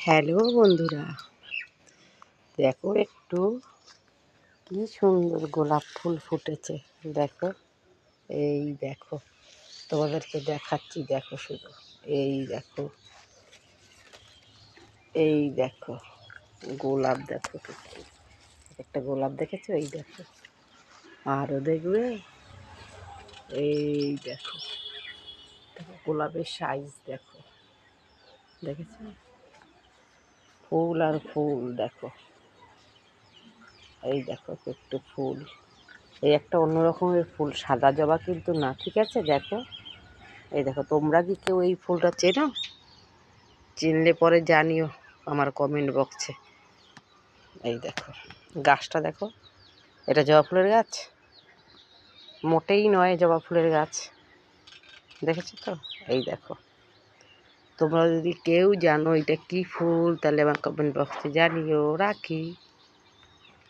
Hello বন্ধুরা, দেখো একটু কি সুন্দর গোলাপ ফুল ফুটেছে। দেখো, এই দেখো, তোমাদেরকে দেখাচ্ছি। দেখো শুধু, এই দেখো, এই দেখো গোলাপ। দেখো একটা গোলাপ দেখেছো? এই দেখো, আরও দেখবে। এই দেখো, গোলাপের সাইজ দেখো, দেখেছো? ফুল আর ফুল দেখো। এই দেখো একটু ফুল, এই একটা অন্য রকমের ফুল, সাদা জবা কিন্তু না, ঠিক আছে? দেখো, এই দেখো, তোমরা কি কেউ এই ফুলটা চেনো? চিনলে পরে জানিও আমার কমেন্ট বক্সে। এই দেখো গাছটা, দেখো, এটা জবা ফুলের গাছ মোটেই নয়, জবা ফুলের গাছ। দেখেছো তো? এই দেখো, তোমরা যদি কেউ জানো এটা কি ফুল, তাহলে আমার কমেন্ট বক্সে জানিও। রাখি।